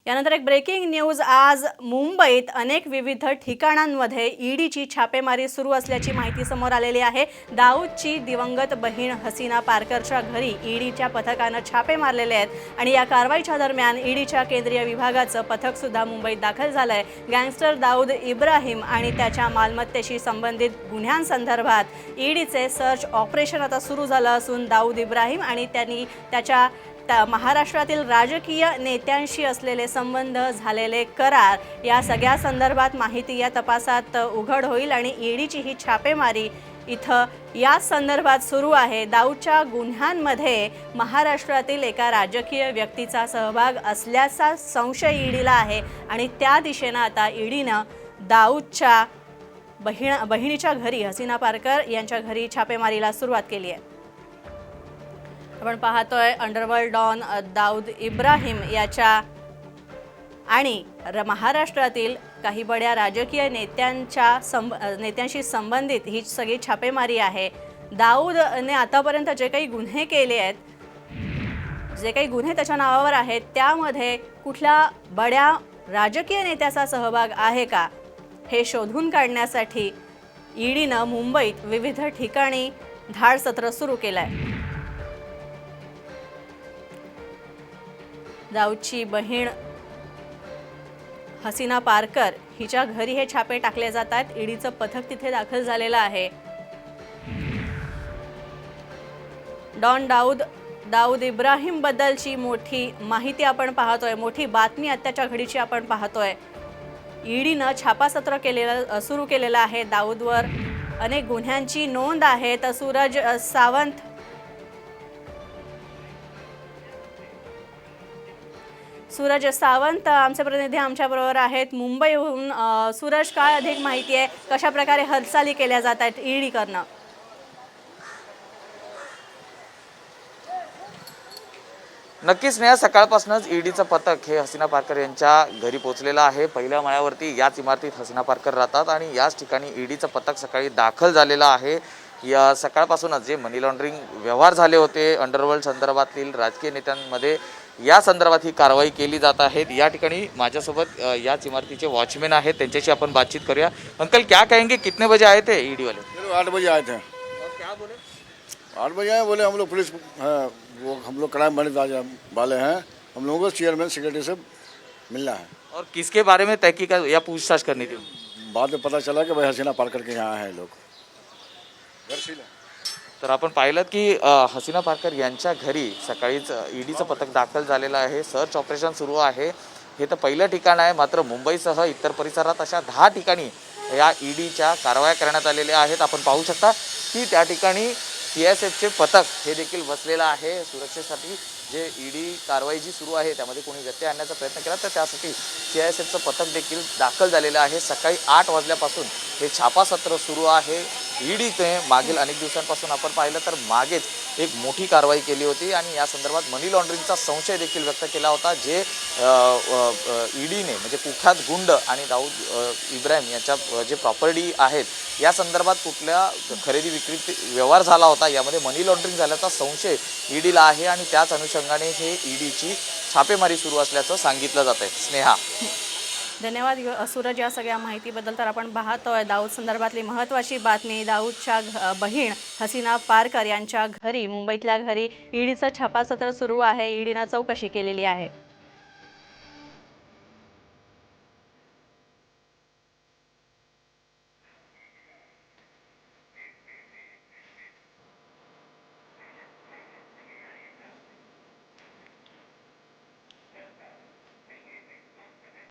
यानंतर एक breaking news. आज मुंबईत अनेक विविध ठिकाणांमध्ये ईडीची छापेमारी सुरू असल्याची माहिती समोर आलेली आहे। दाऊदची दिवंगत बहीण हसीना पारकरच्या घरी ईडीच्या पथकाने छापे मारलेले आहेत आणि या कारवाईच्या दरम्यान ईडीच्या केंद्रीय विभागाचं पथक सुद्धा मुंबईत दाखल झालंय। गँगस्टर दाऊद इब्राहिम आणि त्याच्या मालमत्तेशी संबंधित गुन्ह्यांसंदर्भात ईडीचे सर्च ऑपरेशन आता सुरू झालं असून दाऊद इब्राहिम आणि त्यांनी त्याच्या महाराष्ट्रातील राजकीय नेत्यांशी असलेले संबंध, झालेले करार या सगळ्या संदर्भात माहिती या तपासात उघड होईल आणि ईडीची ही छापेमारी इथं या संदर्भात सुरू आहे। दाऊदच्या गुन्ह्यांमध्ये महाराष्ट्रातील एका राजकीय व्यक्तीचा सहभाग असल्याचा संशय ईडीला आहे आणि त्या दिशेने आता ईडीनं दाऊदच्या बहिणीच्या घरी हसीना पारकर यांच्या घरी छापेमारीला सुरुवात केली आहे। आपण पाहतोय अंडरवर्ल्ड डॉन दाऊद इब्राहिम याच्या आणि महाराष्ट्रातील काही बड्या राजकीय नेत्यांशी संबंधित ही सगळी छापेमारी आहे। दाऊदने आतापर्यंत जे काही गुन्हे केले आहेत, जे काही गुन्हे त्याच्या नावावर आहेत, त्यामध्ये कुठल्या बड्या राजकीय नेत्याचा सहभाग आहे का हे शोधून काढण्यासाठी ईडीनं मुंबईत विविध ठिकाणी धाड सत्र सुरू केलंय। दाऊदची बहीण हसीना पारकर हिच्या घरी हे छापे टाकले जातात। ईडीचं पथक तिथे दाखल झालेलं आहे। डॉन दाऊद इब्राहिम बद्दलची मोठी माहिती आपण पाहतोय, मोठी बातमी आत्ताच्या घडीची आपण पाहतोय। ईडीनं छापासत्र सुरू केलेलं आहे। दाऊदवर अनेक गुन्ह्यांची नोंद आहे। तर सूरज सावंत आमचे प्रतिनिधी आमच्याबरोबर आहेत मुंबईहून। सूरज, काय अधिक माहिती आहे, कशा प्रकारे हालचाली केल्या जात आहेत ईडी करणं? नक्कीच स्नेहा, सकाळपासूनच ईडीचं पथक हे हसीना पारकर यांच्या घरी पोहोचलेलं आहे। पहिल्या माळ्यावरती याच इमारतीत हसीना पारकर राहतात आणि याच ठिकाणी ईडीचं पथक सकाळी दाखल झालेलं आहे। या सकाळपासूनच जे मनी लॉन्ड्रिंग व्यवहार झाले होते अंडरवर्ल्ड संदर्भातील राजकीय नेत्यांमध्ये, या संदर्भात ही कारवाई केली जात आहे। या ठिकाणी माझ्यासोबत याच इमारतीचे वॉचमॅन आहेत, त्यांच्याशी आपण बातचीत करूया। अंकल, क्या कहेंगे, कितने बजे आए थे ईडी वाले? 8 बजे आए थे। और क्या बोले? 8 बजे आए, बोले हम लोग पुलिस वो हम लोग क्राइम ब्रांच वाले हैं, हम लोगों को चेयरमैन सेक्रेटरी से मिलना है। और किसके बारे में तहकीकात या पूछताछ करनी थी? बाद में पता चला कि भाई हसीना पारकर के यहाँ हैं लोग। तर आपण पाहिलं की हसीना पारकर यांच्या घरी सकाळीच ईडीचं पथक दाखल झालेलं आहे। सर्च ऑपरेशन सुरू आहे। हे तर पहिलं ठिकाण आहे, मात्र मुंबईसह इतर परिसरात अशा 10 ठिकाणी या ईडीच्या कारवाया करण्यात आलेल्या आहेत। आपण पाहू शकता की त्या ठिकाणी सीआयएसएफचे पथक हे देखील बसलेलं आहे। सुरक्षेसाठी जे ईडी कारवाई जी सुरू आहे त्यामध्ये कोणी व्यत्यय आणण्याचा प्रयत्न केला तर त्यासाठी सीआयएसएफचं पथक देखील दाखल झालेलं आहे। सकाळी 8 वाजल्यापासून हे छापासत्र सुरू आहे। ईडीने मागील अनेक दिवसांपासून आपण पाहिलं तर मागेच एक मोठी कारवाई केली होती आणि या संदर्भात मनी लॉन्ड्रिंगचा संशय देखील व्यक्त केला होता। जे ईडीने म्हणजे कुख्यात गुंड आणि दाऊद इब्राहिम यांच्या जे प्रॉपर्टी आहेत या संदर्भात कुठल्या खरेदी विक्री व्यवहार झाला होता, यामध्ये मनी लॉन्ड्रिंग झाल्याचा संशय ईडीला आहे आणि त्याच अनुषंगाने हे ईडीची छापेमारी सुरू असल्याचं सांगितलं जात आहे। स्नेहा, धन्यवाद सूरज या सगळ्या माहितीबद्दल। तर आपण पाहतोय दाऊद संदर्भातली महत्त्वाची बातमी। दाऊदच्या बहीण हसीना पारकर यांच्या घरी, मुंबईतल्या घरी ईडीचं छापासत्र सुरू आहे। ईडीनं चौकशी केलेली आहे।